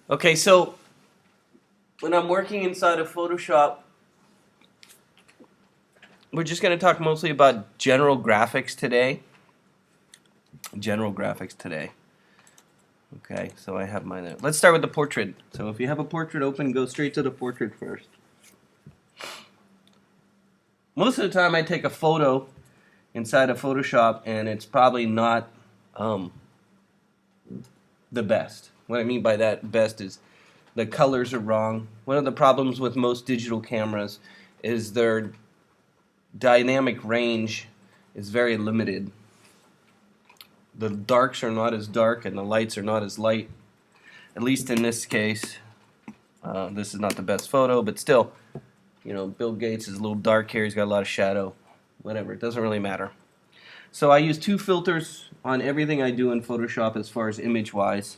Okay, so when I'm working inside of Photoshop, we're just going to talk mostly about general graphics today. General graphics today. Okay, so I have mine there. Let's start with the portrait. So if you have a portrait open, go straight to the portrait first. Most of the time I take a photo inside of Photoshop and it's probably not um, the best. What I mean by that best is the colors are wrong. One of the problems with most digital cameras is their dynamic range is very limited. The darks are not as dark and the lights are not as light. At least in this case, this is not the best photo, but still, you know, Bill Gates is a little dark here. He's got a lot of shadow. Whatever, it doesn't really matter. So I use two filters on everything I do in Photoshop as far as image-wise.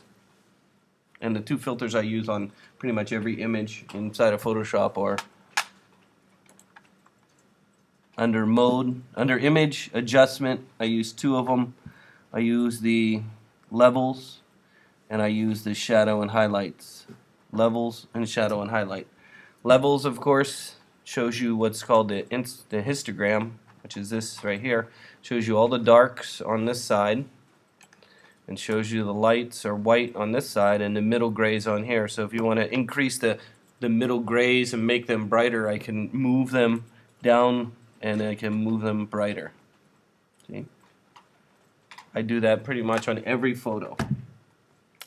And the two filters I use on pretty much every image inside of Photoshop are under image adjustment. I use two of them. I use the levels and I use the shadow and highlights. Levels and shadow and highlight. Levels, of course, shows you what's called the histogram, which is this right here. Shows you all the darks on this side and shows you the lights are white on this side and the middle grays on here. So if you want to increase the middle grays and make them brighter, I can move them down and I can move them brighter. See? I do that pretty much on every photo.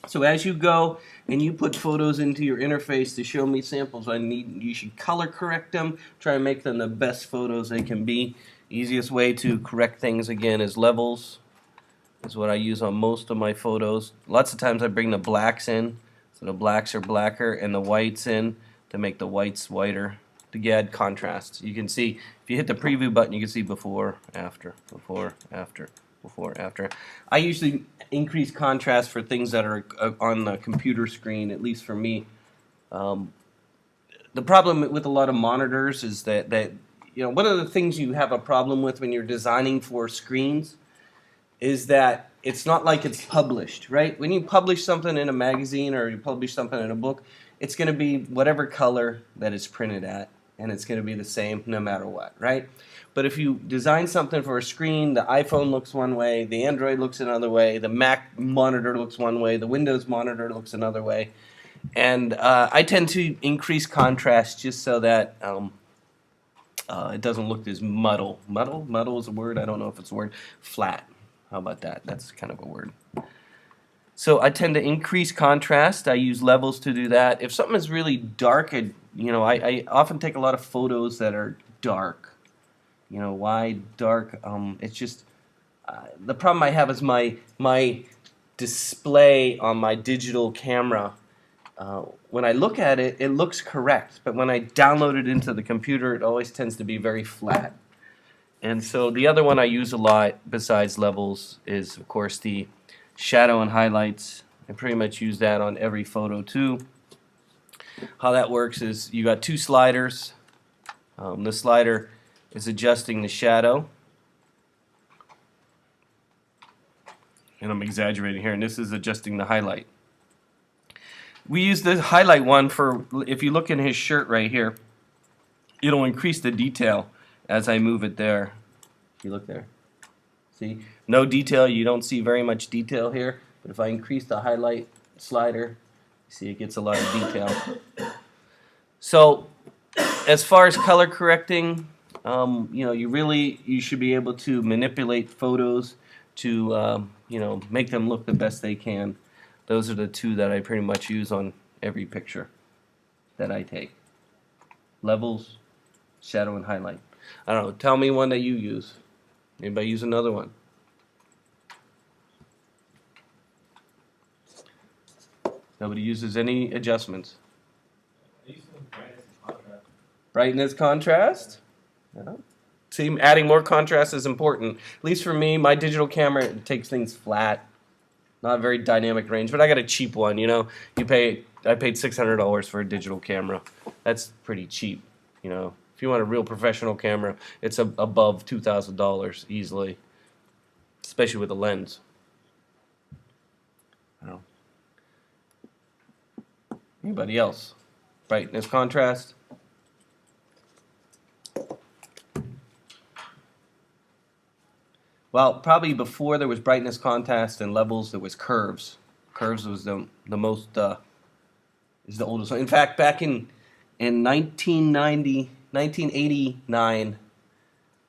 So as you go and you put photos into your interface to show me samples, you should color correct them, try and make them the best photos they can be. Easiest way to correct things again is levels. Is what I use on most of my photos. Lots of times I bring the blacks in, so the blacks are blacker, and the whites in to make the whites whiter to add contrast. You can see, if you hit the preview button, you can see before, after, before, after, before, after. I usually increase contrast for things that are on the computer screen, at least for me. The problem with a lot of monitors is that you know, one of the things you have a problem with when you're designing for screens is that it's not like it's published, right? When you publish something in a magazine or you publish something in a book, it's going to be whatever color that it's printed at, and it's going to be the same no matter what, right? But if you design something for a screen, the iPhone looks one way, the Android looks another way, the Mac monitor looks one way, the Windows monitor looks another way, and I tend to increase contrast just so that it doesn't look as muddle. Muddle is a word? I don't know if it's a word. Flat. How about that? That's kind of a word. So I tend to increase contrast. I use levels to do that. If something is really dark, I often take a lot of photos that are dark. You know, why dark? It's just the problem I have is my display on my digital camera. When I look at it, it looks correct, but when I download it into the computer, it always tends to be very flat. And so the other one I use a lot besides levels is, of course, the shadow and highlights. I pretty much use that on every photo too. How that works is you got two sliders. The slider is adjusting the shadow. And I'm exaggerating here, and this is adjusting the highlight. We use the highlight one for, if you look in his shirt right here, it'll increase the detail as I move it there. If you look there. See? No detail, you don't see very much detail here, but if I increase the highlight slider, see it gets a lot of detail. So, as far as color correcting, you know, you should be able to manipulate photos to, you know, make them look the best they can. Those are the two that I pretty much use on every picture that I take. Levels, shadow, and highlight. I don't know, tell me one that you use. Anybody use another one? Nobody uses any adjustments. Brightness, contrast? Yeah. See, adding more contrast is important. At least for me, my digital camera takes things flat. Not very dynamic range, but I got a cheap one, you know. I paid $600 for a digital camera. That's pretty cheap, you know. If you want a real professional camera, it's above $2,000 easily, especially with a lens. I don't know. Anybody else? Brightness, contrast. Well, probably before there was brightness, contrast, and levels, there was curves. Curves was the most is the oldest one. In fact, back in 1989,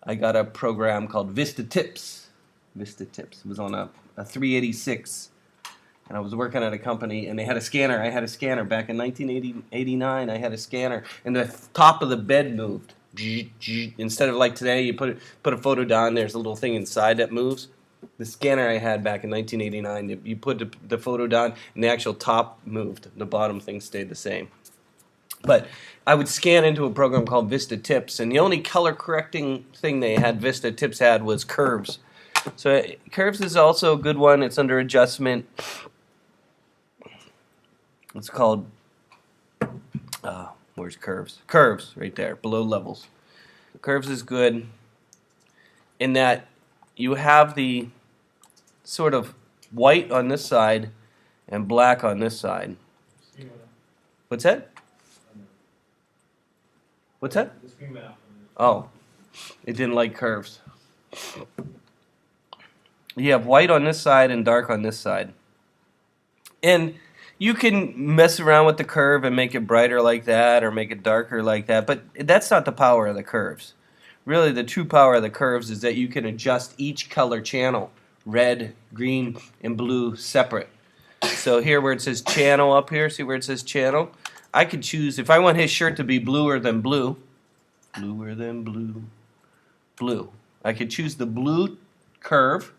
I got a program called Vista Tips. Vista Tips. It was on a 386, and I was working at a company, and they had a scanner. I had a scanner back in 1989. I had a scanner, and the top of the bed moved. Instead of like today, you put a photo down. There's a little thing inside that moves. The scanner I had back in 1989, you put the photo down, and the actual top moved. The bottom thing stayed the same. But I would scan into a program called Vista Tips, and the only color correcting thing they had, Vista Tips had, was curves. So curves is also a good one. It's under adjustment. It's called, where's curves? Curves, right there, below levels. Curves is good in that you have the sort of white on this side and black on this side. What's that? What's that? Oh, it didn't like curves. You have white on this side and dark on this side. And you can mess around with the curve and make it brighter like that or make it darker like that, but that's not the power of the curves. Really, the true power of the curves is that you can adjust each color channel, red, green, and blue separate. So here where it says channel up here, see where it says channel? I could choose, if I want his shirt to be bluer than blue, blue. I could choose the blue curve,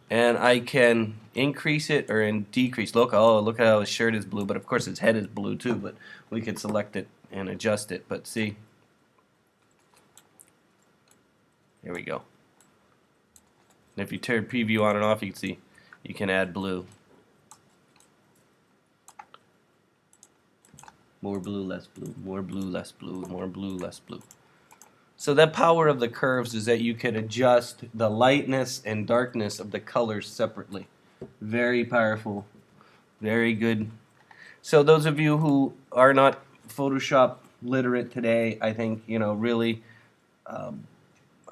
and I can increase it or decrease. Look at how his shirt is blue, but of course his head is blue too, but we could select it and adjust it. But see, there we go. And if you turn preview on and off, you can see you can add blue. More blue, less blue, more blue, less blue, more blue, less blue. So the power of the curves is that you can adjust the lightness and darkness of the colors separately. Very powerful, very good. So those of you who are not Photoshop literate today, I think, really,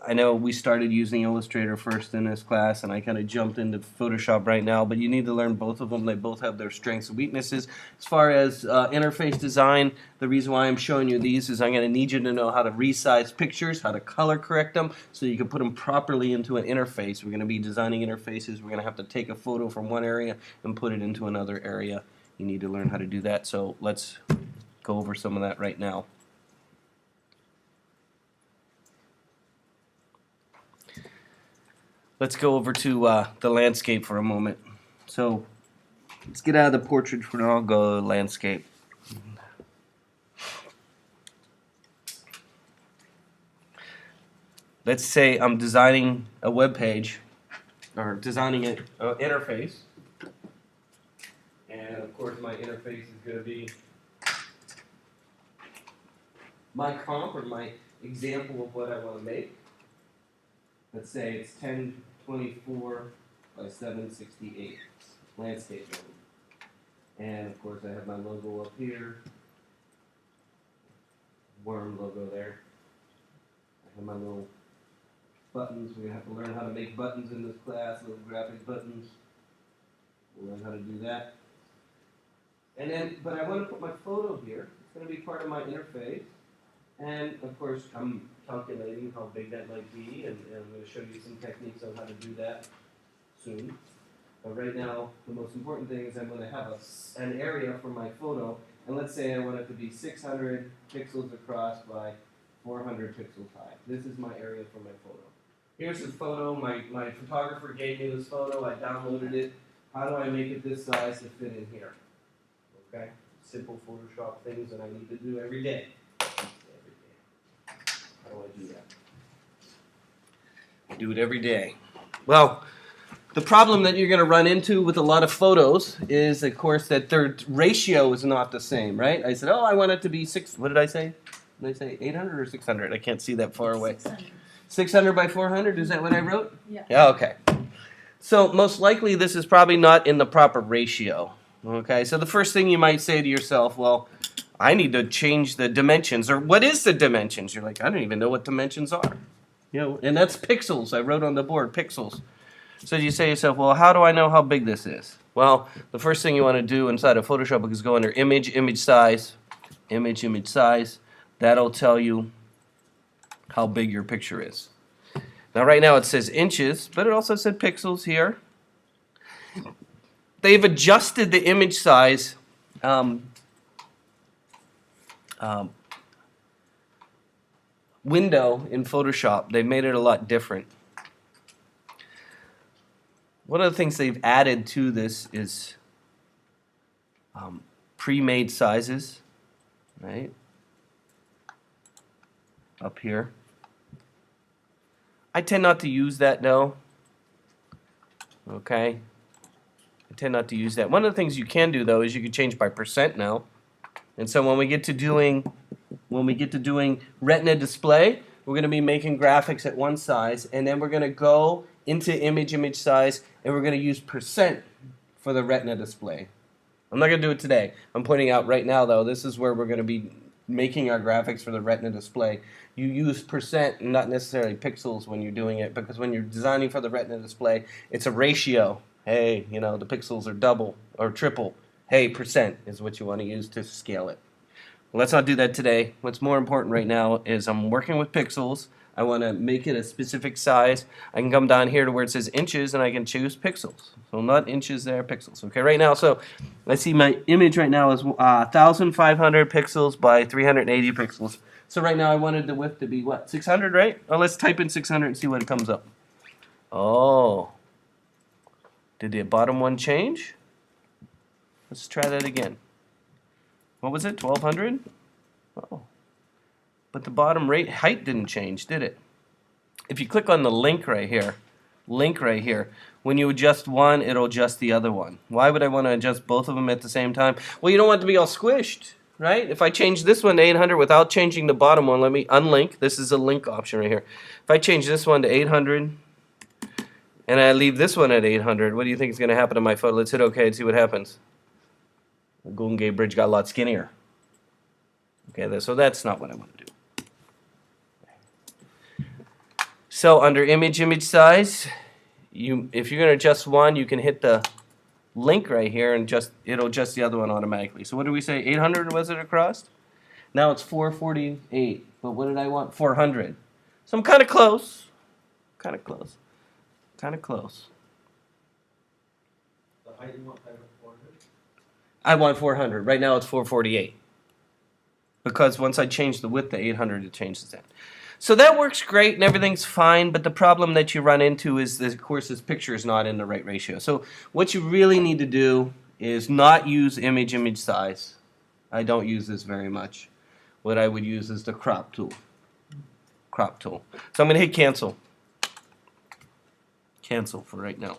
I know we started using Illustrator first in this class, and I kind of jumped into Photoshop right now, but you need to learn both of them. They both have their strengths and weaknesses. As far as interface design, the reason why I'm showing you these is I'm going to need you to know how to resize pictures, how to color correct them, so you can put them properly into an interface. We're going to be designing interfaces. We're going to have to take a photo from one area and put it into another area. You need to learn how to do that, so let's go over some of that right now. Let's go over to the landscape for a moment. So let's get out of the portrait for now. I'll go landscape. Let's say I'm designing a web page or designing an interface. And of course my interface is going to be my comp or my example of what I want to make. Let's say it's 1024 by 768 landscape mode. And of course I have my logo up here. Worm logo there. I have my little buttons. We're going to have to learn how to make buttons in this class, little graphic buttons. We'll learn how to do that. And then, but I want to put my photo here. It's going to be part of my interface. And of course, I'm calculating how big that might be, and I'm going to show you some techniques on how to do that soon. But right now, the most important thing is I'm going to have an area for my photo, and let's say I want it to be 600 pixels across by 400 pixels high. This is my area for my photo. Here's the photo. My photographer gave me this photo. I downloaded it. How do I make it this size to fit in here? Okay? Simple Photoshop things that I need to do every day. How do I do that? I do it every day. Well, the problem that you're going to run into with a lot of photos is, of course, that their ratio is not the same, right? I said, oh, I want it to be what did I say? Did I say 800 or 600? I can't see that far away. 600 by 400, is that what I wrote? Yeah. Yeah, okay. So most likely this is probably not in the proper ratio. Okay, so the first thing you might say to yourself, well, I need to change the dimensions, or what is the dimensions? You're like, I don't even know what dimensions are. You know, and that's pixels. I wrote on the board, pixels. So you say to yourself, well, how do I know how big this is? Well, the first thing you want to do inside of Photoshop is go under image, image size, image, image size. That'll tell you how big your picture is. Now right now it says inches, but it also said pixels here. They've adjusted the image size window in Photoshop. They've made it a lot different. One of the things they've added to this is pre-made sizes, right? Up here. I tend not to use that though. Okay. I tend not to use that. One of the things you can do though is you can change by percent now. And so when we get to doing retina display, we're going to be making graphics at one size, and then we're going to go into image, image size, and we're going to use percent for the retina display. I'm not going to do it today. I'm pointing out right now though, this is where we're going to be making our graphics for the retina display. You use percent and not necessarily pixels when you're doing it, because when you're designing for the retina display, it's a ratio. Hey, you know, the pixels are double or triple. Hey, percent is what you want to use to scale it. Well, let's not do that today. What's more important right now is I'm working with pixels. I want to make it a specific size. I can come down here to where it says inches and I can choose pixels. So not inches there, pixels. Okay, right now, so I see my image right now is 1,500 pixels by 380 pixels. So right now I wanted the width to be what, 600, right? Well, let's type in 600 and see what it comes up. Oh, did the bottom one change? Let's try that again. What was it, 1,200? Oh. But the bottom height didn't change, did it? If you click on the link right here, when you adjust one, it'll adjust the other one. Why would I want to adjust both of them at the same time? Well, you don't want it to be all squished, right? If I change this one to 800 without changing the bottom one, let me unlink. This is a link option right here. If I change this one to 800 and I leave this one at 800, what do you think is going to happen to my photo? Let's hit OK and see what happens. The Golden Gate Bridge got a lot skinnier. Okay, so that's not what I want to do. So under image, image size, if you're going to adjust one, you can hit the link right here and it'll adjust the other one automatically. So what do we say? 800 was it across? Now it's 448. But what did I want? 400. So I'm kind of close. Kind of close. Kind of close. The height you want 400? I want 400. Right now it's 448. Because once I change the width to 800, it changes that. So that works great and everything's fine, but the problem that you run into is that, of course, this picture is not in the right ratio. So what you really need to do is not use image, image size. I don't use this very much. What I would use is the crop tool. Crop tool. So I'm going to hit cancel. Cancel for right now.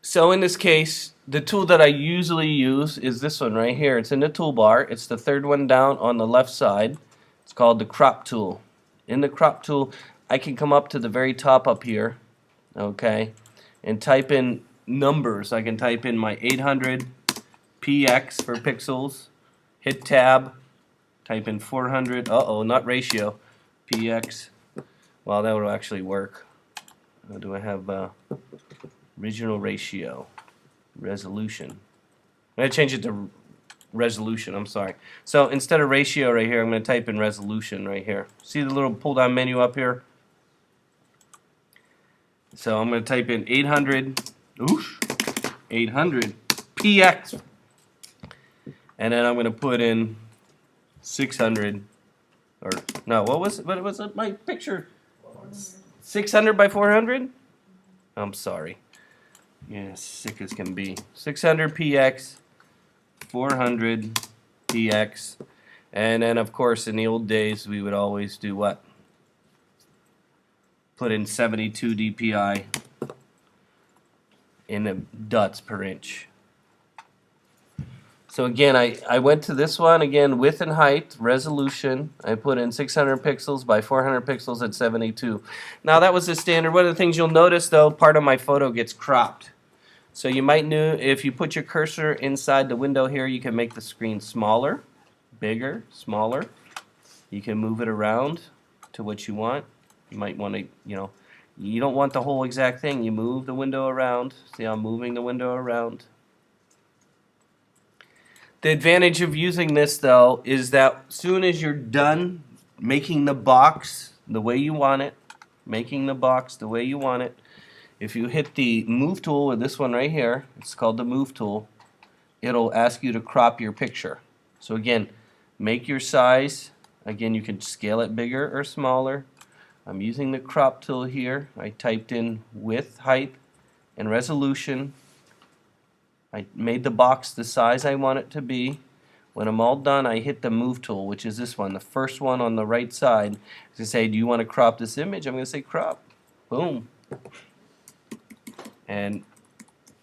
So in this case, the tool that I usually use is this one right here. It's in the toolbar. It's the third one down on the left side. It's called the crop tool. In the crop tool, I can come up to the very top up here, okay, and type in numbers. I can type in my 800 px for pixels, hit tab, type in 400, not ratio, px. Well, that will actually work. Do I have original ratio, resolution? I'm going to change it to resolution, I'm sorry. So instead of ratio right here, I'm going to type in resolution right here. See the little pull down menu up here? So I'm going to type in 800 px, and then I'm going to put in 600, or no, what was it, my picture? 600 by 400? I'm sorry. Yeah, sick as can be. 600 px, 400 px, and then of course in the old days we would always do what? Put in 72 dpi in the dots per inch. So again, I went to this one again, width and height, resolution. I put in 600 pixels by 400 pixels at 72. Now that was the standard. One of the things you'll notice though, part of my photo gets cropped. So you might know if you put your cursor inside the window here, you can make the screen smaller, bigger, smaller. You can move it around to what you want. You might want to, you don't want the whole exact thing. You move the window around. See how I'm moving the window around? The advantage of using this, though, is that as soon as you're done making the box the way you want it, if you hit the move tool with this one right here, it's called the move tool, it'll ask you to crop your picture. So again, make your size. Again, you can scale it bigger or smaller. I'm using the crop tool here. I typed in width, height, and resolution. I made the box the size I want it to be. When I'm all done, I hit the move tool, which is this one, the first one on the right side. To say, do you want to crop this image? I'm going to say crop. Boom. And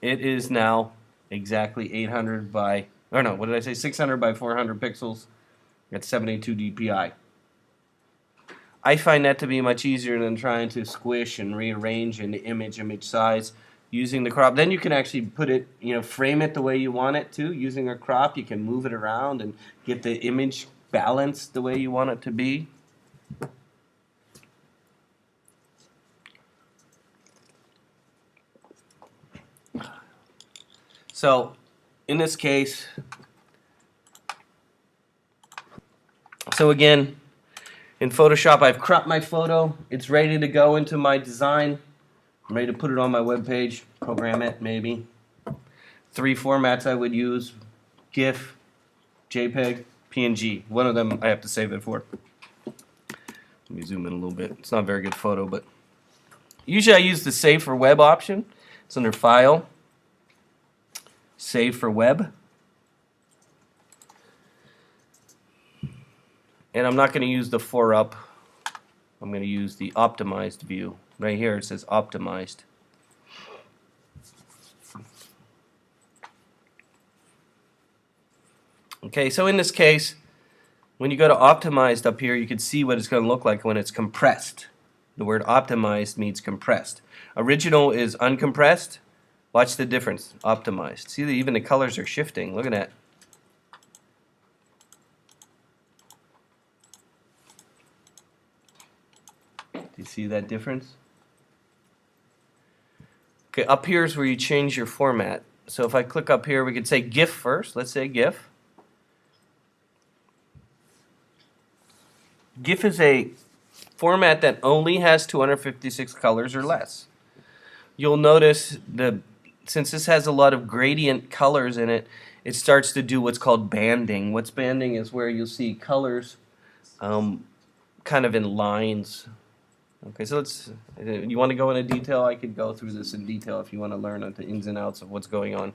it is now exactly 800 by, or no, what did I say? 600 by 400 pixels at 72 dpi. I find that to be much easier than trying to squish and rearrange an image size using the crop. Then you can actually put it, frame it the way you want it to. Using a crop, you can move it around and get the image balanced the way you want it to be. So, in this case, so again, in Photoshop, I've cropped my photo. It's ready to go into my design. I'm ready to put it on my web page, program it maybe. 3 formats I would use: GIF, JPEG, PNG. One of them I have to save it for. Let me zoom in a little bit. It's not a very good photo, but usually I use the Save for Web option. It's under File, Save for Web. And I'm not going to use the 4-up. I'm going to use the optimized view. Right here it says optimized. Okay, so in this case, when you go to optimized up here, you can see what it's going to look like when it's compressed. The word optimized means compressed. Original is uncompressed. Watch the difference. Optimized. See, even the colors are shifting. Look at that. Do you see that difference? Okay, up here is where you change your format. So if I click up here, we could say GIF first. Let's say GIF. GIF is a format that only has 256 colors or less. You'll notice since this has a lot of gradient colors in it, it starts to do what's called banding. What's banding is where you'll see colors kind of in lines. Okay, so you want to go into detail? I could go through this in detail if you want to learn the ins and outs of what's going on.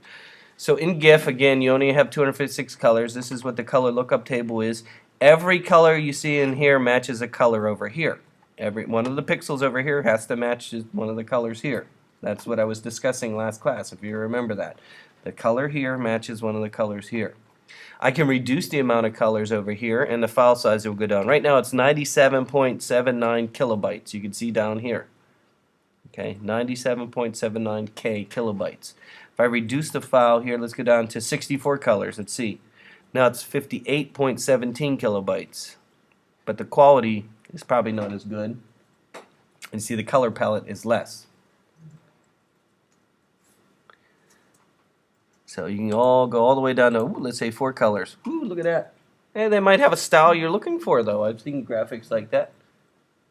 So in GIF, again, you only have 256 colors. This is what the color lookup table is. Every color you see in here matches a color over here. Every one of the pixels over here has to match one of the colors here. That's what I was discussing last class, if you remember that. The color here matches one of the colors here. I can reduce the amount of colors over here, and the file size will go down. Right now it's 97.79 kilobytes. You can see down here. Okay, 97.79K kilobytes. If I reduce the file here, let's go down to 64 colors. Let's see. Now it's 58.17 kilobytes. But the quality is probably not as good. And see, the color palette is less. So you can all go all the way down to, let's say, 4 colors. Ooh, look at that. Hey, they might have a style you're looking for, though. I've seen graphics like that.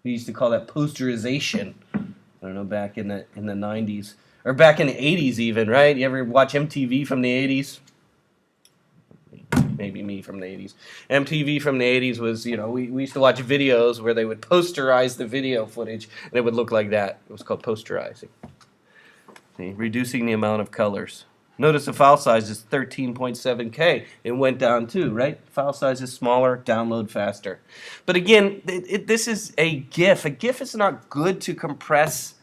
We used to call that posterization. I don't know, back in the 90s. Or back in the 80s even, right? You ever watch MTV from the 80s? Maybe me from the 80s. MTV from the 80s was, we used to watch videos where they would posterize the video footage, and it would look like that. It was called posterizing. See, reducing the amount of colors. Notice the file size is 13.7K. It went down too, right? File size is smaller, download faster. But again, this is a GIF. A GIF is not good to compress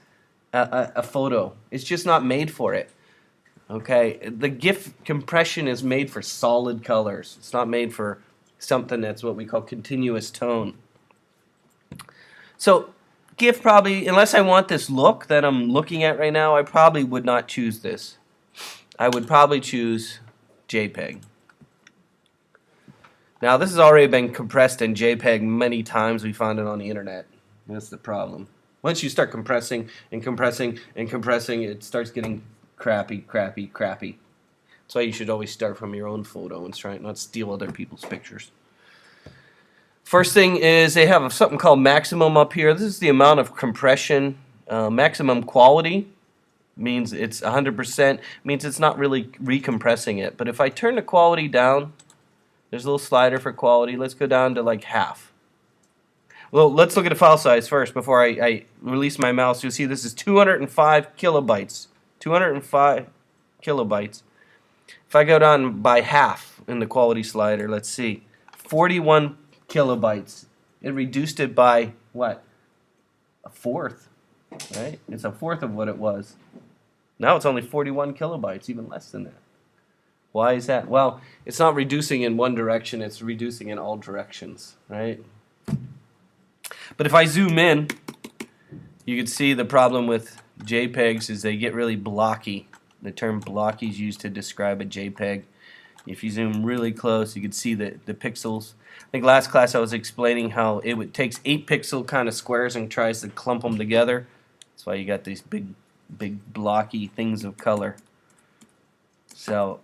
a photo. It's just not made for it. Okay, the GIF compression is made for solid colors. It's not made for something that's what we call continuous tone. So GIF probably, unless I want this look that I'm looking at right now, I probably would not choose this. I would probably choose JPEG. Now this has already been compressed in JPEG many times. We found it on the internet. That's the problem. Once you start compressing and compressing and compressing, it starts getting crappy. That's why you should always start from your own photo and try not steal other people's pictures. First thing is they have something called maximum up here. This is the amount of compression. Maximum quality means it's 100%, means it's not really recompressing it. But if I turn the quality down, there's a little slider for quality. Let's go down to like half. Well, let's look at the file size first before I release my mouse. You'll see this is 205 kilobytes. 205 kilobytes. If I go down by half in the quality slider, let's see, 41 kilobytes. It reduced it by what? A fourth, right? It's a fourth of what it was. Now it's only 41 kilobytes, even less than that. Why is that? Well, it's not reducing in one direction, it's reducing in all directions, right? But if I zoom in, you can see the problem with JPEGs is they get really blocky. The term blocky is used to describe a JPEG. If you zoom really close, you can see the pixels. I think last class I was explaining how it takes 8 pixel kind of squares and tries to clump them together. That's why you got these big blocky things of color. So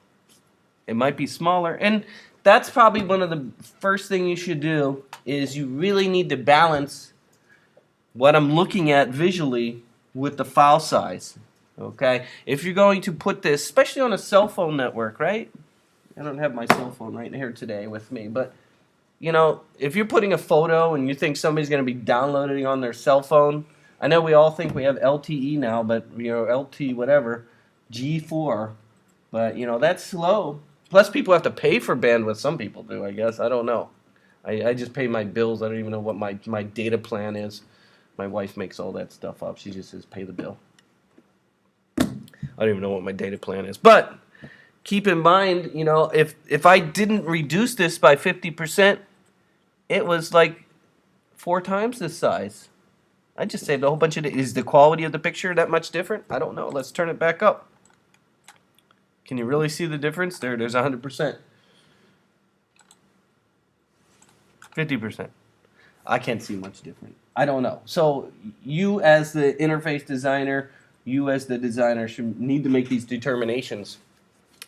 it might be smaller, and that's probably one of the first thing you should do is you really need to balance what I'm looking at visually with the file size. Okay, if you're going to put this, especially on a cell phone network, right? I don't have my cell phone right here today with me, but you know, if you're putting a photo and you think somebody's going to be downloading on their cell phone, I know we all think we have LTE now, but you know, LT whatever, G4, but you know, that's slow. Plus, people have to pay for bandwidth. Some people do, I guess. I don't know. I just pay my bills. I don't even know what my data plan is. My wife makes all that stuff up. She just says, pay the bill. I don't even know what my data plan is. But keep in mind, you know, if I didn't reduce this by 50%, it was like 4 times this size. I just saved a whole bunch of it. Is the quality of the picture that much different? I don't know. Let's turn it back up. Can you really see the difference? There's 100%. 50%. I can't see much different. I don't know. So you as the interface designer, you as the designer should need to make these determinations,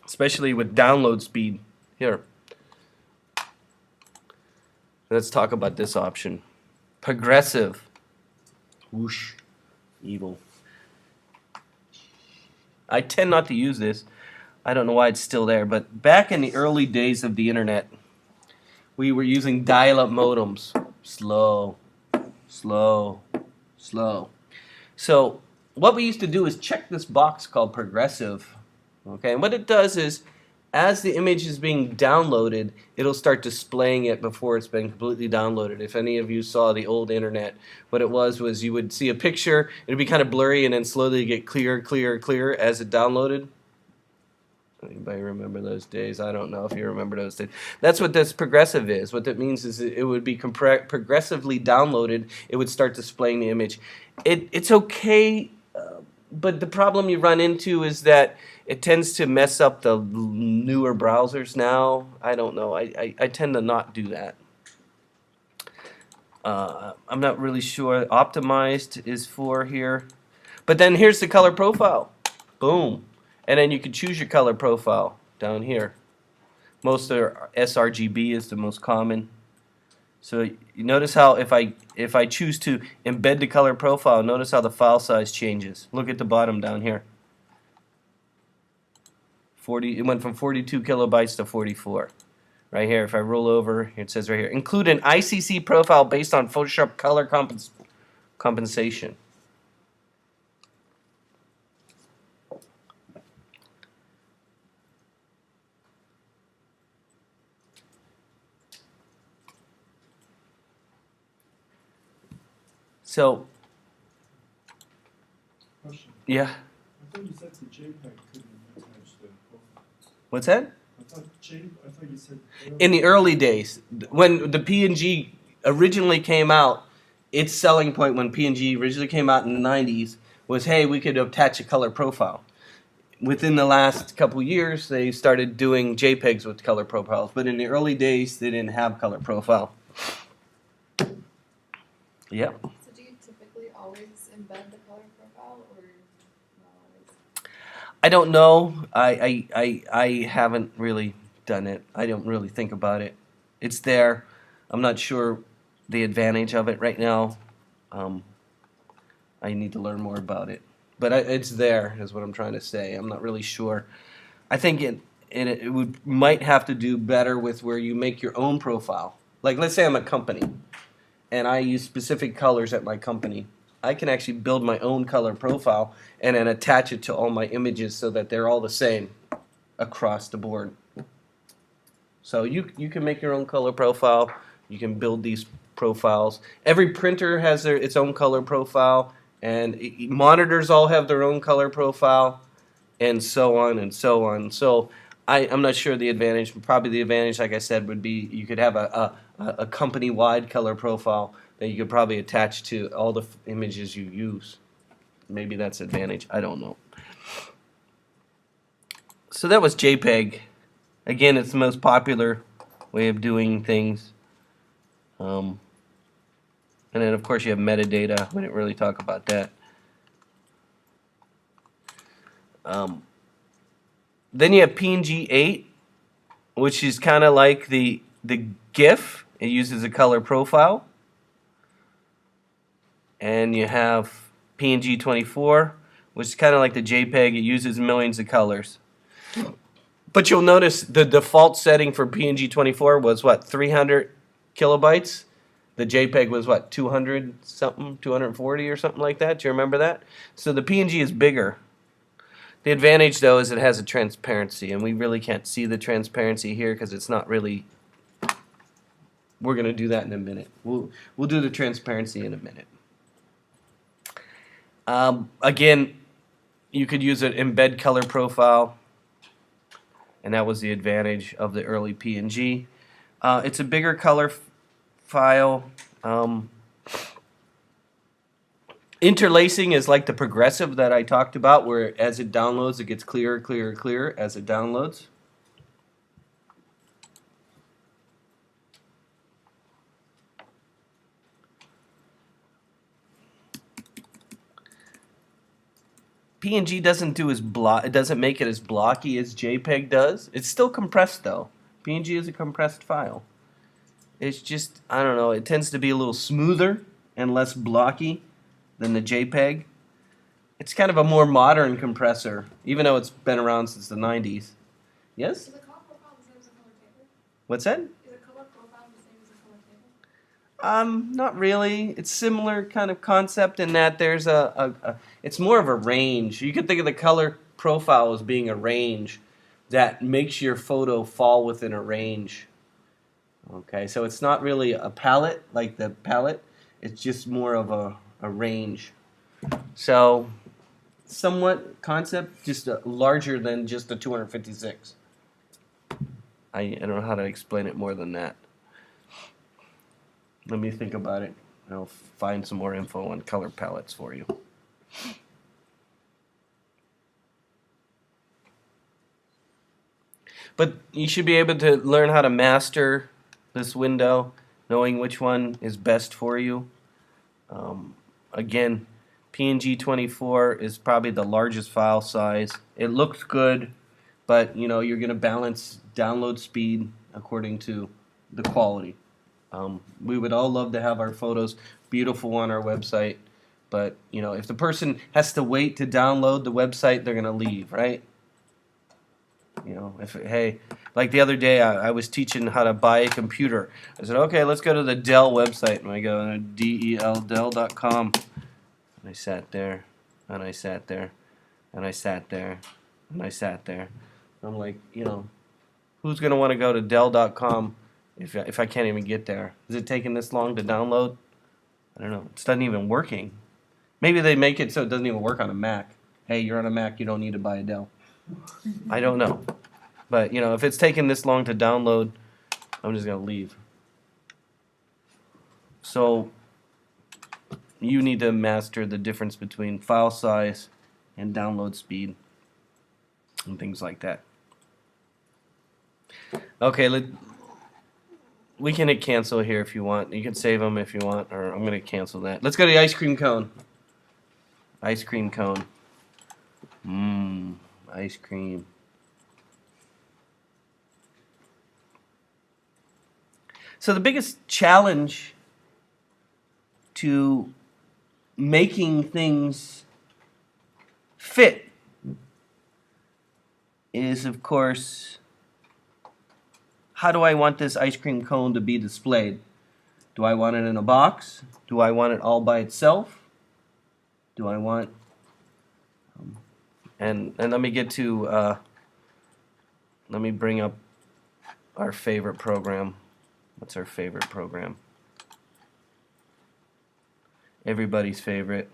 especially with download speed. Here. Let's talk about this option. Progressive. Whoosh. Evil. I tend not to use this. I don't know why it's still there, but back in the early days of the internet, we were using dial-up modems. Slow, slow, slow. So what we used to do is check this box called progressive. Okay, and what it does is, as the image is being downloaded, it'll start displaying it before it's been completely downloaded. If any of you saw the old internet, what it was you would see a picture, it'd be kind of blurry, and then slowly get clearer, clearer, clearer as it downloaded. Anybody remember those days? I don't know if you remember those days. That's what this progressive is. What that means is it would be progressively downloaded. It would start displaying the image. It's okay, but the problem you run into is that it tends to mess up the newer browsers now. I don't know. I tend to not do that. I'm not really sure. Optimized is for here. But then here's the color profile. Boom. And then you can choose your color profile down here. Most are sRGB is the most common. So you notice how if I choose to embed the color profile, notice how the file size changes. Look at the bottom down here. It went from 42 kilobytes to 44. Right here, if I roll over, it says right here, include an ICC profile based on Photoshop color compensation. So, question. Yeah. I thought you said the JPEG couldn't attach the profile. What's that? I thought you said In the early days, when the PNG originally came out, its selling point when PNG originally came out in the 90s was, hey, we could attach a color profile. within the last couple years, they started doing JPEGs with color profiles. But in the early days, they didn't have color profile. Yep. So do you typically always embed the color profile, or not always? I don't know. I haven't really done it. I don't really think about it. It's there. I'm not sure the advantage of it right now. I need to learn more about it. But it's there, is what I'm trying to say. I'm not really sure. I think it might have to do better with where you make your own profile. Like, let's say I'm a company, and I use specific colors at my company. I can actually build my own color profile and then attach it to all my images so that they're all the same across the board. So you can make your own color profile. You can build these profiles. Every printer has its own color profile, and monitors all have their own color profile, and so on and so on. So I'm not sure the advantage. Probably the advantage, like I said, would be you could have a company-wide color profile that you could probably attach to all the images you use. Maybe that's advantage. I don't know. So that was JPEG. Again, it's the most popular way of doing things. And then, of course, you have metadata. We didn't really talk about that. Then you have PNG 8, which is kind of like the GIF. It uses a color profile. And you have PNG 24, which is kind of like the JPEG. It uses millions of colors. But you'll notice the default setting for PNG 24 was what, 300 kilobytes? The JPEG was what, 200 something, 240 or something like that? Do you remember that? So the PNG is bigger. The advantage, though, is it has a transparency, and we really can't see the transparency here because it's not really. We're going to do that in a minute. We'll do the transparency in a minute. Again, you could use an embed color profile, and that was the advantage of the early PNG. It's a bigger color file. Interlacing is like the progressive that I talked about, where as it downloads, it gets clearer, clearer, clearer as it downloads. PNG doesn't do it doesn't make it as blocky as JPEG does. It's still compressed though. PNG is a compressed file. It's just, I don't know, it tends to be a little smoother and less blocky than the JPEG. It's kind of a more modern compressor, even though it's been around since the 90s. Yes? Is the color profile the same as a color table? What's that? Is the color profile the same as a color table? Not really. It's similar kind of concept in that there's it's more of a range. You could think of the color profile as being a range that makes your photo fall within a range. Okay, so it's not really a palette like the palette. It's just more of a range. So somewhat concept, just larger than just the 256. I don't know how to explain it more than that. Let me think about it. I'll find some more info on color palettes for you. But you should be able to learn how to master this window, knowing which one is best for you. Again, PNG 24 is probably the largest file size. It looks good, but you know you're going to balance download speed according to the quality. We would all love to have our photos beautiful on our website, but you know if the person has to wait to download the website, they're going to leave, right? You know, hey, like the other day, I was teaching how to buy a computer. I said, okay, let's go to the Dell website. And I go to Dell.com. And I sat there, and I sat there, and I sat there, and I sat there. I'm like, you know, who's going to want to go to Dell.com if I can't even get there? Is it taking this long to download? I don't know. It doesn't even working. Maybe they make it so it doesn't even work on a Mac. Hey, you're on a Mac, you don't need to buy a Dell. I don't know. But, you know, if it's taking this long to download, I'm just going to leave. So you need to master the difference between file size and download speed. and things like that. Okay, we can hit cancel here if you want. You can save them if you want, or I'm going to cancel that. Let's go to the ice cream cone. Ice cream cone. Ice cream. So the biggest challenge to making things fit is, of course, how do I want this ice cream cone to be displayed? Do I want it in a box? Do I want it all by itself? Do I want... and let me get to... let me bring up our favorite program. What's our favorite program? Everybody's favorite.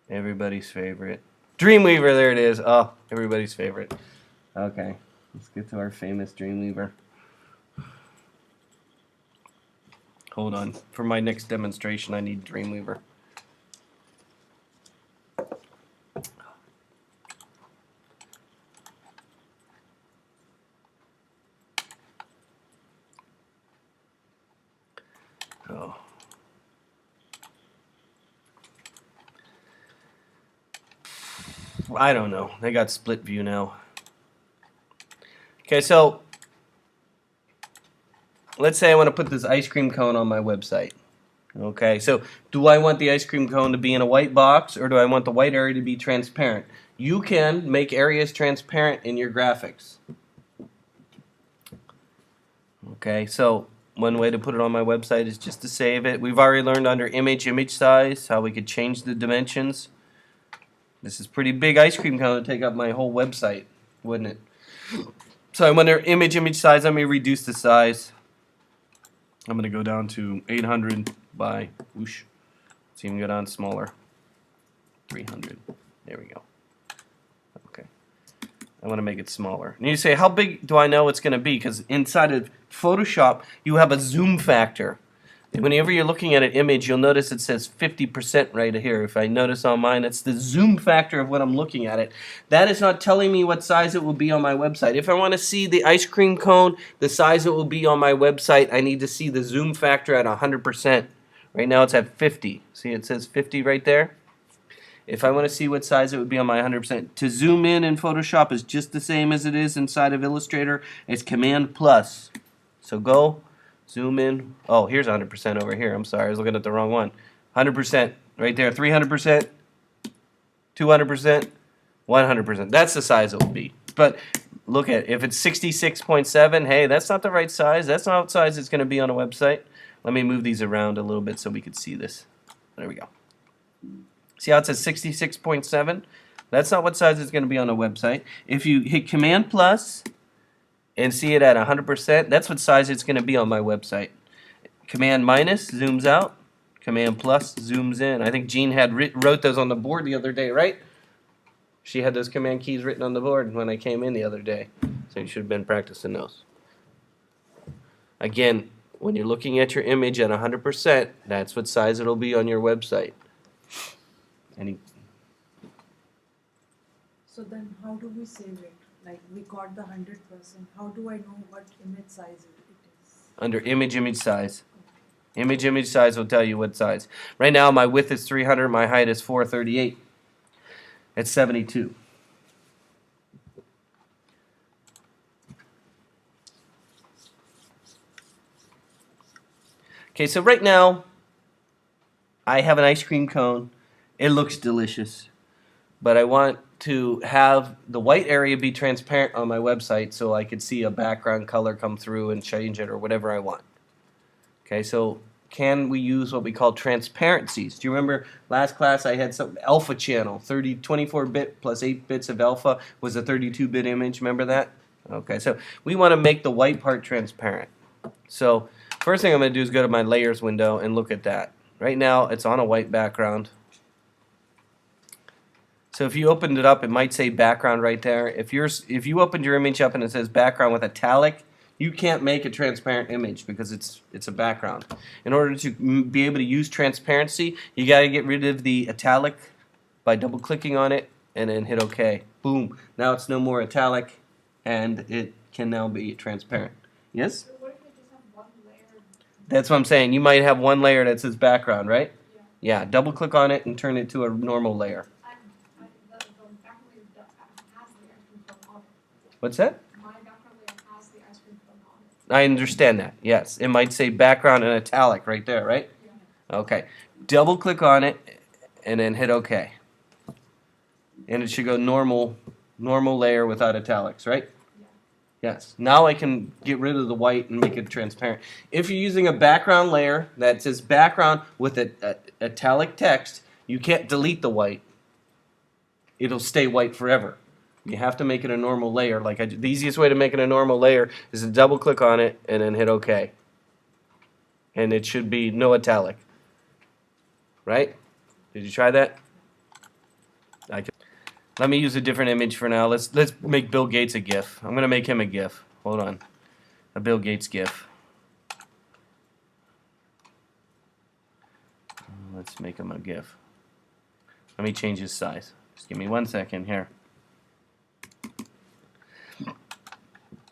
Everybody's favorite. Dreamweaver, there it is. Oh, everybody's favorite. Okay, let's get to our famous Dreamweaver. Hold on. For my next demonstration, I need Dreamweaver. Oh. I don't know. They got split view now. Okay, so let's say I want to put this ice cream cone on my website. Okay, so do I want the ice cream cone to be in a white box, or do I want the white area to be transparent? You can make areas transparent in your graphics. Okay, so one way to put it on my website is just to save it. We've already learned under image size, how we could change the dimensions. This is pretty big ice cream cone to take up my whole website, wouldn't it? So I'm under image size. Let me reduce the size. I'm going to go down to 800 by, whoosh. Let's even go down smaller. 300. There we go. Okay. I want to make it smaller. And you say, how big do I know it's going to be? Because inside of Photoshop, you have a zoom factor. And whenever you're looking at an image, you'll notice it says 50% right here. If I notice on mine, it's the zoom factor of when I'm looking at it. That is not telling me what size it will be on my website. If I want to see the ice cream cone, the size it will be on my website, I need to see the zoom factor at 100%. Right now it's at 50. See, it says 50 right there. If I want to see what size it would be on my 100%, to zoom in Photoshop is just the same as it is inside of Illustrator. It's Command plus. So go. Zoom in. Oh, here's 100% over here. I'm sorry, I was looking at the wrong one. 100% right there. 300%, 200%, 100%. That's the size it will be. But look at it. If it's 66.7, hey, that's not the right size. That's not what size it's going to be on a website. Let me move these around a little bit so we can see this. There we go. See how it says 66.7? That's not what size it's going to be on a website. If you hit Command plus and see it at 100%, that's what size it's going to be on my website. Command minus zooms out. Command plus zooms in. I think Jean had wrote those on the board the other day, right? She had those command keys written on the board when I came in the other day. So you should have been practicing those. Again, when you're looking at your image at 100%, that's what size it'll be on your website. So then how do we save it? Like we got the 100%. How do I know what image size it is? Under image size. Image size will tell you what size. Right now my width is 300, my height is 438. It's 72. Okay, so right now I have an ice cream cone. It looks delicious. But I want to have the white area be transparent on my website so I could see a background color come through and change it or whatever I want. Okay, so can we use what we call transparencies? Do you remember last class I had some alpha channel, 24-bit plus 8 bits of alpha was a 32-bit image, remember that? Okay, so we want to make the white part transparent. So first thing I'm going to do is go to my layers window and look at that. Right now it's on a white background. So if you opened it up, it might say background right there. If you opened your image up and it says background with italic, you can't make a transparent image because it's a background. In order to be able to use transparency, you got to get rid of the italic by double-clicking on it and then hit OK. Boom. Now it's no more italic, and it can now be transparent. Yes? So what if I just have one layer? That's what I'm saying. You might have one layer that says background, right? Yeah. Yeah, double click on it and turn it to a normal layer. The background layer has the ice cream cone on it. What's that? My background layer has the ice cream cone on it. I understand that. Yes, it might say background and italic right there, right? Yeah. Okay. Double click on it and then hit OK. And it should go normal layer without italics, right? Yeah. Yes. Now I can get rid of the white and make it transparent. If you're using a background layer that says background with italic text, you can't delete the white. It'll stay white forever. You have to make it a normal layer. The easiest way to make it a normal layer is to double click on it and then hit OK. And it should be no italic. Right? Did you try that? Let me use a different image for now. Let's make Bill Gates a GIF. I'm gonna make him a GIF. Hold on, a Bill Gates GIF. Let's make him a GIF. Let me change his size. Just give me 1 second here.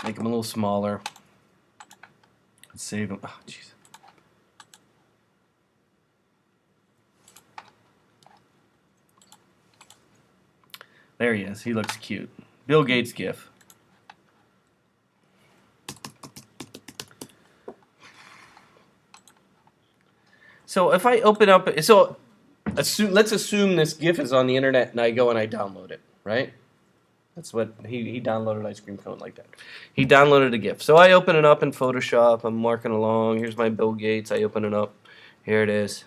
Make him a little smaller. Let's save him. Oh, jeez. There he is. He looks cute. Bill Gates GIF. So if I open up, let's assume this GIF is on the internet and I go and I download it, right? That's what he downloaded ice cream cone like that. He downloaded a GIF. So I open it up in Photoshop. I'm marking along. Here's my Bill Gates. I open it up. Here it is.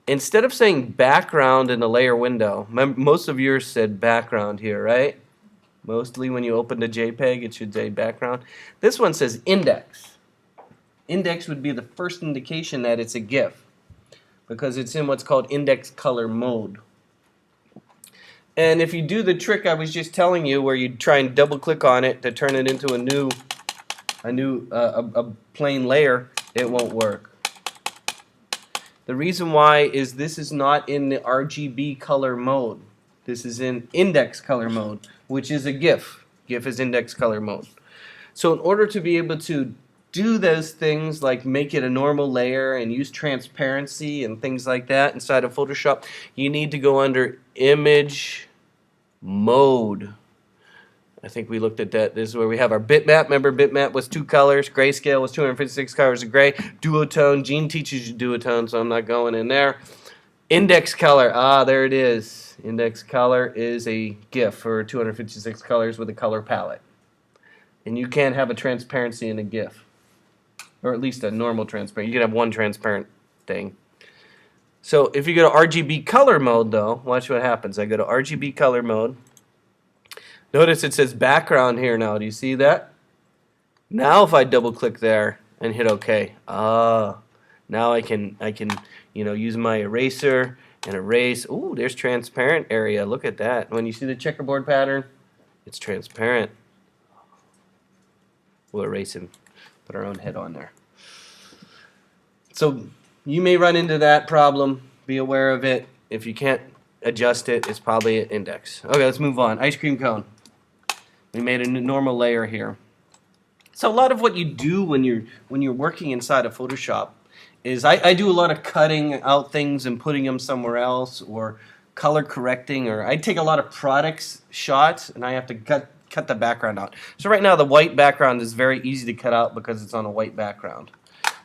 Instead of saying background in the layer window, most of yours said background here, right? Mostly when you open the JPEG, it should say background. This one says index. Index would be the first indication that it's a GIF because it's in what's called index color mode. And if you do the trick I was just telling you, where you try and double click on it to turn it into a plain layer, it won't work. The reason why is this is not in the RGB color mode. This is in index color mode, which is a GIF. GIF is index color mode. So in order to be able to do those things like make it a normal layer and use transparency and things like that inside of Photoshop, you need to go under image mode. I think we looked at that. This is where we have our bitmap. Remember, bitmap was 2 colors. Grayscale was 256 colors of gray. Duotone. Gene teaches you duotone, so I'm not going in there. Index color. Ah, there it is. Index color is a GIF for 256 colors with a color palette. And you can't have a transparency in a GIF. Or at least a normal transparent. You can have one transparent thing. So if you go to RGB color mode, though, watch what happens. I go to RGB color mode. Notice it says background here now. Do you see that? Now if I double click there and hit OK, now I can use my eraser and erase. Ooh, there's transparent area. Look at that. When you see the checkerboard pattern, it's transparent. We'll erase him. Put our own head on there. So you may run into that problem. Be aware of it. If you can't adjust it, it's probably an index. Okay, let's move on. Ice cream cone. We made a normal layer here. So a lot of what you do when you're working inside of Photoshop is I do a lot of cutting out things and putting them somewhere else, or color correcting, or I take a lot of products shots and I have to cut the background out. So right now the white background is very easy to cut out because it's on a white background.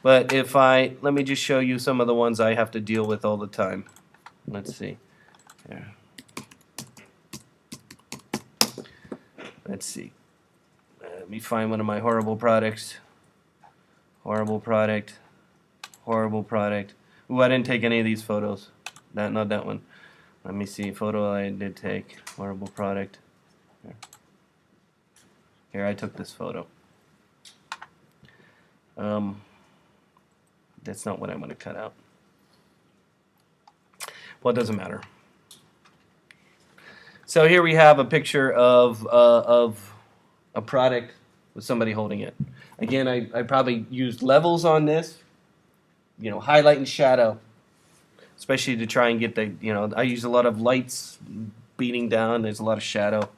But let me just show you some of the ones I have to deal with all the time. Let's see. There. Let's see. Let me find one of my horrible products. Horrible product. Horrible product. Ooh, I didn't take any of these photos. Not that one. Let me see. Photo I did take. Horrible product. Here, I took this photo. That's not what I want to cut out. Well, it doesn't matter. So here we have a picture of a product with somebody holding it. Again, I probably used levels on this, highlight and shadow, especially to try and get I use a lot of lights, beating down. There's a lot of shadow.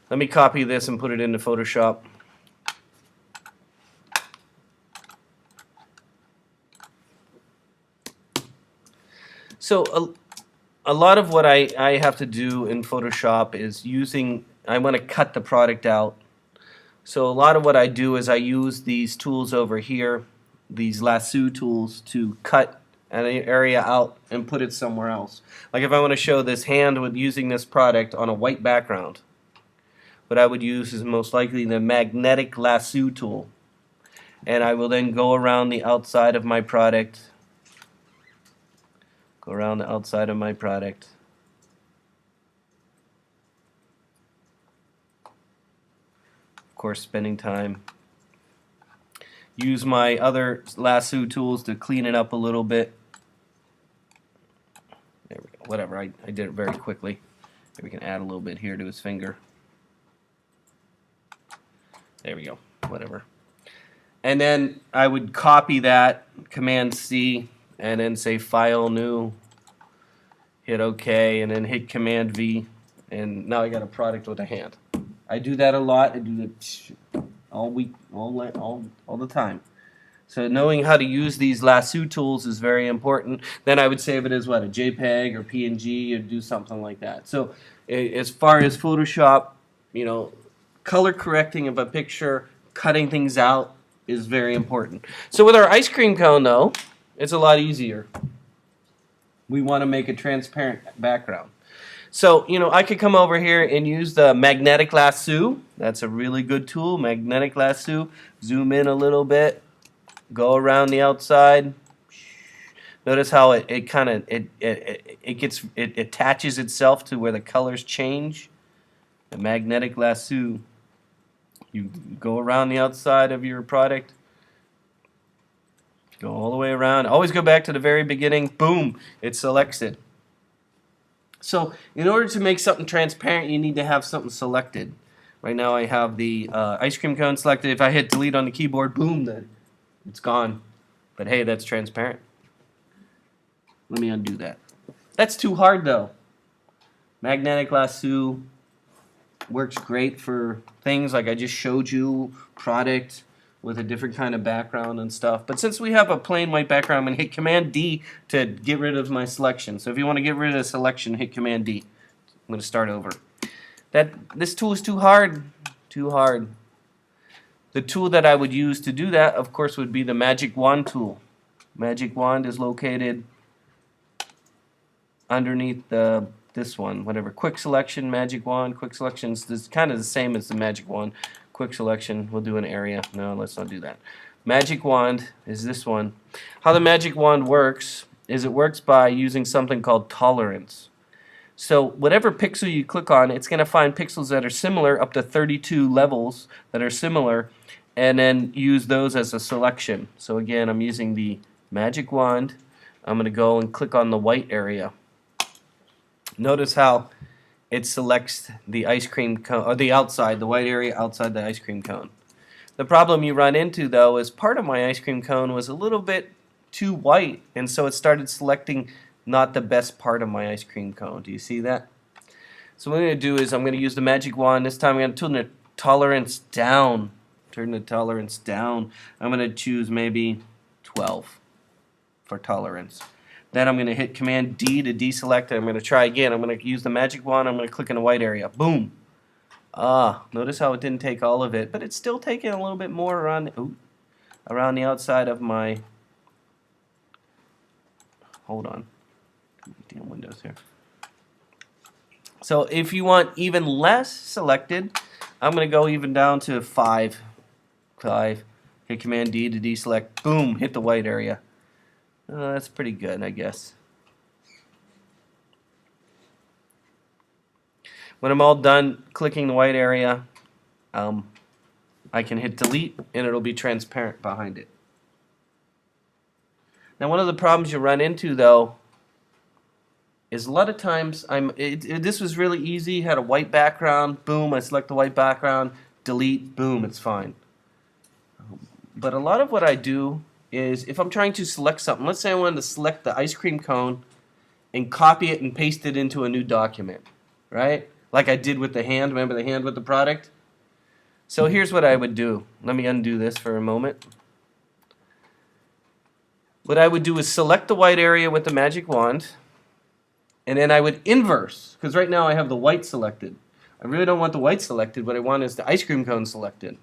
Let me copy this and put it into Photoshop. So a lot of what I have to do in Photoshop is I want to cut the product out. So a lot of what I do is I use these tools over here, these lasso tools, to cut an area out and put it somewhere else. Like if I want to show this hand with using this product on a white background, what I would use is most likely the magnetic lasso tool. And I will then go around the outside of my product. Go around the outside of my product. Of course, spending time. Use my other lasso tools to clean it up a little bit. There we go. Whatever, I did it very quickly. Maybe we can add a little bit here to his finger. There we go. Whatever. And then I would copy that, Command C, and then say File, New, hit OK, and then hit Command V, and now I got a product with a hand. I do that a lot. I do that all week, all the time. So knowing how to use these lasso tools is very important. Then I would save it as what, a JPEG or PNG, or do something like that. So as far as Photoshop, color correcting of a picture, cutting things out is very important. So with our ice cream cone, though, it's a lot easier. We want to make a transparent background. So, I could come over here and use the magnetic lasso. That's a really good tool, magnetic lasso. Zoom in a little bit. Go around the outside. Notice how it attaches itself to where the colors change. The magnetic lasso. You go around the outside of your product. Go all the way around. Always go back to the very beginning. Boom, it selects it. So in order to make something transparent, you need to have something selected. Right now I have the ice cream cone selected. If I hit delete on the keyboard, boom, it's gone. But hey, that's transparent. Let me undo that. That's too hard though. Magnetic lasso works great for things like I just showed you, product with a different kind of background and stuff. But since we have a plain white background, I'm going to hit Command D to get rid of my selection. So if you want to get rid of the selection, hit Command D. I'm going to start over. This tool is too hard. Too hard. The tool that I would use to do that, of course, would be the Magic Wand tool. Magic Wand is located underneath this one, whatever. Quick Selection, Magic Wand. Quick Selection is kind of the same as the Magic Wand. Quick Selection, we'll do an area. No, let's not do that. Magic Wand is this one. How the Magic Wand works is it works by using something called tolerance. So whatever pixel you click on, it's going to find pixels that are similar, up to 32 levels that are similar, and then use those as a selection. So again, I'm using the Magic Wand. I'm going to go and click on the white area. Notice how it selects the ice cream cone, or the white area outside the ice cream cone. The problem you run into, though, is part of my ice cream cone was a little bit too white, and so it started selecting not the best part of my ice cream cone. Do you see that? So what I'm going to do is I'm going to use the Magic Wand. This time I'm going to turn the tolerance down. Turn the tolerance down. I'm going to choose maybe 12 for tolerance. Then I'm going to hit Command D to deselect it. I'm going to try again. I'm going to use the Magic Wand. I'm going to click in the white area. Boom. Notice how it didn't take all of it, but it's still taking a little bit more around the outside of my... Hold on. Damn windows here. So if you want even less selected, I'm going to go even down to 5. 5. Hit Command D to deselect. Boom. Hit the white area. That's pretty good, I guess. When I'm all done clicking the white area, I can hit delete and it'll be transparent behind it. Now one of the problems you run into, though, is a lot of times this was really easy. Had a white background, boom, I select the white background, delete, boom, it's fine. But a lot of what I do is if I'm trying to select something, let's say I wanted to select the ice cream cone and copy it and paste it into a new document. right? Like I did with the hand. Remember the hand with the product? So here's what I would do. Let me undo this for a moment. What I would do is select the white area with the magic wand, and then I would inverse, because right now I have the white selected. I really don't want the white selected. What I want is the ice cream cone selected.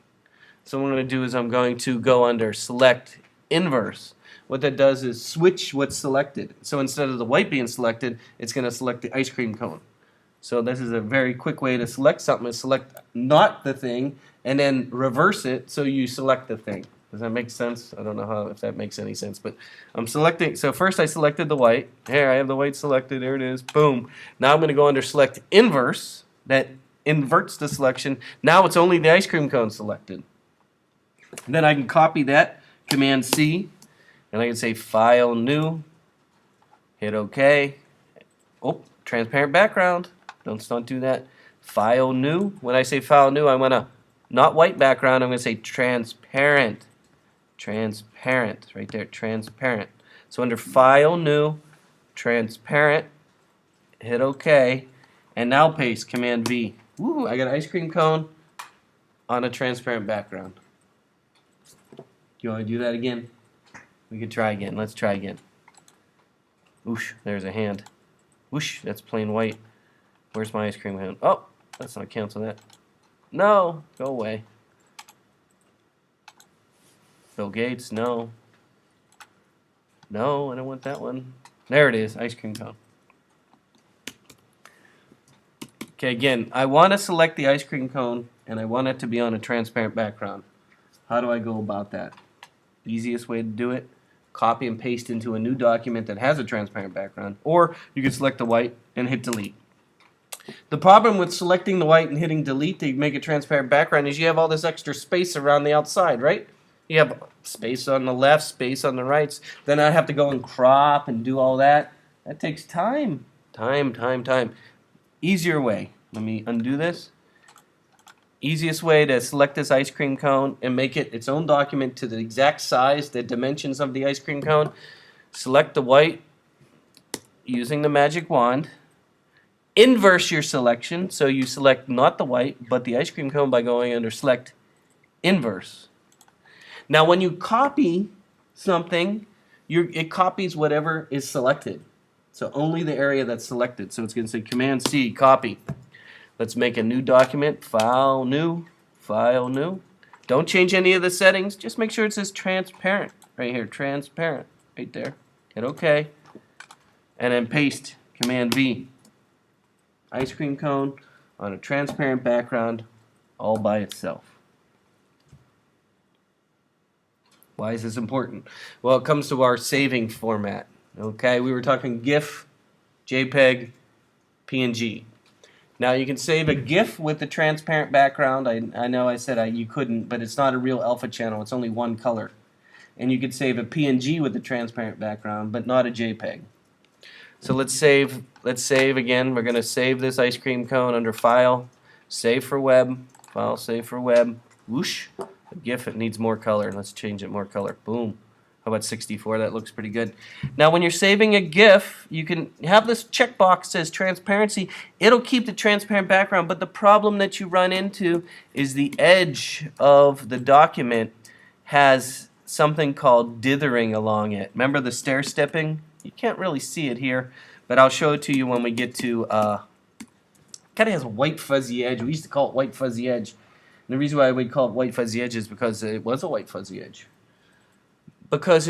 So what I'm going to do is I'm going to go under Select Inverse. What that does is switch what's selected. So instead of the white being selected, it's going to select the ice cream cone. So this is a very quick way to select something, is select not the thing, and then reverse it so you select the thing. Does that make sense? I don't know if that makes any sense, but I'm selecting. So first I selected the white. Here, I have the white selected. There it is. Boom. Now I'm going to go under Select Inverse. That inverts the selection. Now it's only the ice cream cone selected. Then I can copy that, Command C, and I can say File, New, hit OK. Oh, transparent background. Don't do that. File, New. When I say File, New, I want to, not white background, I'm going to say transparent. Transparent, right there, transparent. So under File, New, transparent, hit OK, and now paste, Command V. Woo, I got an ice cream cone on a transparent background. You want to do that again? We could try again. Let's try again. Whoosh, there's a hand. Whoosh, that's plain white. Where's my ice cream cone? Oh, let's not cancel that. No, go away. Bill Gates, no. No, I don't want that one. There it is, ice cream cone. Okay, again, I want to select the ice cream cone, and I want it to be on a transparent background. How do I go about that? Easiest way to do it, copy and paste into a new document that has a transparent background, or you can select the white and hit delete. The problem with selecting the white and hitting delete to make a transparent background is you have all this extra space around the outside, right? You have space on the left, space on the right. Then I have to go and crop and do all that. That takes time. Time. Easier way. Let me undo this. Easiest way to select this ice cream cone and make it its own document to the exact size, the dimensions of the ice cream cone. Select the white using the magic wand. Inverse your selection, so you select not the white, but the ice cream cone by going under Select Inverse. Now when you copy something, it copies whatever is selected. So only the area that's selected. So it's going to say Command C, copy. Let's make a new document, File, New, File, New. Don't change any of the settings. Just make sure it says transparent right here, transparent right there. Hit OK. And then paste, Command V. Ice cream cone on a transparent background all by itself. Why is this important? Well, it comes to our saving format. Okay, we were talking GIF, JPEG, PNG. Now you can save a GIF with the transparent background. I know I said you couldn't, but it's not a real alpha channel. It's only one color. And you could save a PNG with the transparent background, but not a JPEG. So let's save again. We're going to save this ice cream cone under File, Save for Web, File, Save for Web. Whoosh. A GIF, it needs more color. Let's change it more color. Boom. How about 64? That looks pretty good. Now when you're saving a GIF, you can have this checkbox that says transparency. It'll keep the transparent background, but the problem that you run into is the edge of the document has something called dithering along it. Remember the stair stepping? You can't really see it here, but I'll show it to you when we get to kind of has a white fuzzy edge. We used to call it white fuzzy edge. And the reason why we call it white fuzzy edge is because it was a white fuzzy edge. Because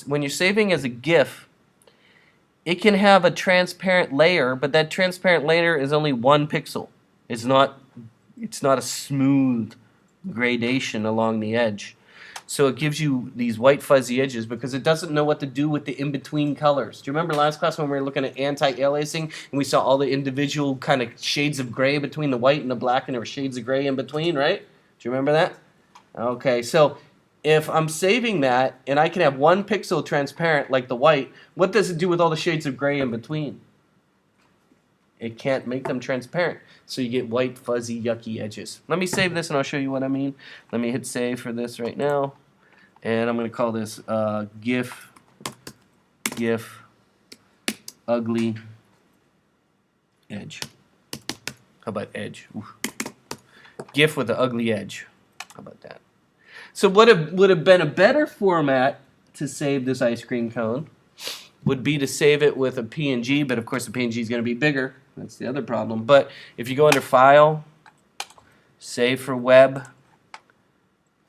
when you're saving as a GIF, it can have a transparent layer, but that transparent layer is only 1 pixel. It's not a smooth gradation along the edge. So it gives you these white fuzzy edges because it doesn't know what to do with the in-between colors. Do you remember last class when we were looking at anti-aliasing and we saw all the individual kind of shades of gray between the white and the black, and there were shades of gray in between, right? Do you remember that? Okay, so if I'm saving that and I can have 1 pixel transparent like the white, what does it do with all the shades of gray in between? It can't make them transparent. So you get white, fuzzy, yucky edges. Let me save this and I'll show you what I mean. Let me hit save for this right now. And I'm going to call this GIF, ugly, Edge. How about edge? Oof. GIF with the ugly edge. How about that? So what would have been a better format to save this ice cream cone would be to save it with a PNG, but of course the PNG is going to be bigger. That's the other problem. But if you go under File, Save for Web,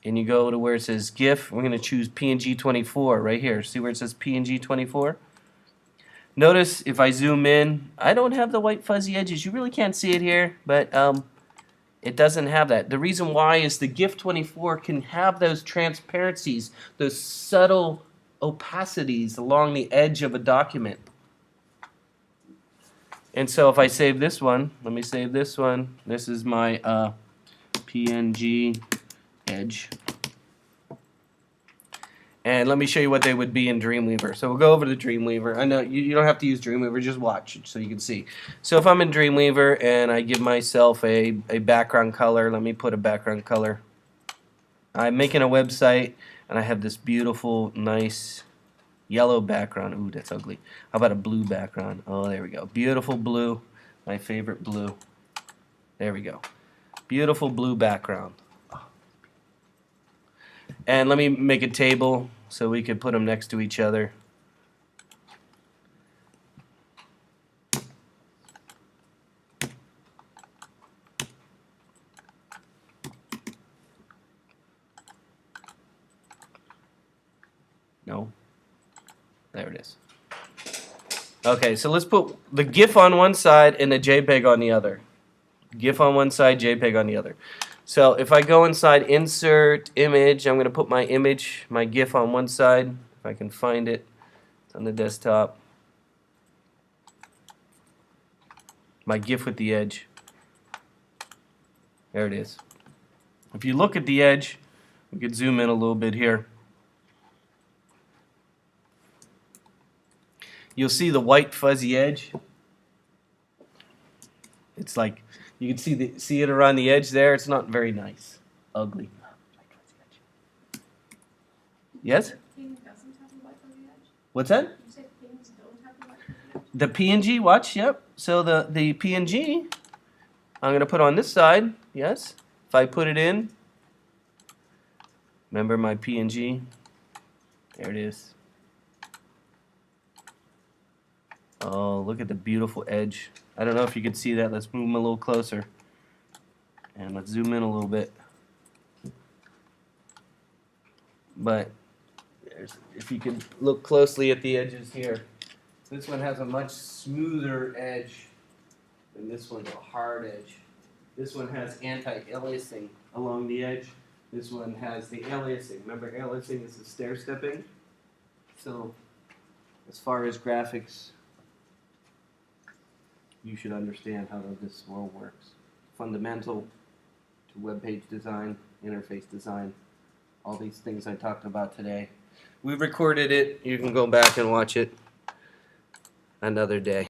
and you go to where it says GIF, we're going to choose PNG 24 right here. See where it says PNG 24? Notice if I zoom in, I don't have the white fuzzy edges. You really can't see it here, but it doesn't have that. The reason why is the GIF 24 can have those transparencies, those subtle opacities along the edge of a document. And so if I save this one, let me save this one. This is my PNG edge. And let me show you what they would be in Dreamweaver. So we'll go over to Dreamweaver. I know you don't have to use Dreamweaver, just watch it so you can see. So if I'm in Dreamweaver and I give myself a background color, let me put a background color. I'm making a website and I have this beautiful, nice yellow background. Ooh, that's ugly. How about a blue background? Oh, there we go. Beautiful blue. My favorite blue. There we go. Beautiful blue background. And let me make a table so we could put them next to each other. No. There it is. Okay, so let's put the GIF on one side and the JPEG on the other. GIF on one side, JPEG on the other. So if I go inside Insert, Image, I'm going to put my image, my GIF on one side. If I can find it, it's on the desktop. My GIF with the edge. There it is. If you look at the edge, we could zoom in a little bit here. You'll see the white fuzzy edge. It's like you can see it around the edge there. It's not very nice. Ugly. Yes? Ping doesn't have a white on the edge? What's that? You said pings don't have a white on the edge? The PNG, watch, yep. So the PNG, I'm going to put on this side, yes. If I put it in, remember my PNG? There it is. Oh, look at the beautiful edge. I don't know if you can see that. Let's move them a little closer. And let's zoom in a little bit. But if you can look closely at the edges here, this one has a much smoother edge than this one's a hard edge. This one has anti-aliasing along the edge. This one has the aliasing. Remember, aliasing is the stair-stepping. So as far as graphics, you should understand how this world works. Fundamental to web page design, interface design, all these things I talked about today. We recorded it. You can go back and watch it another day.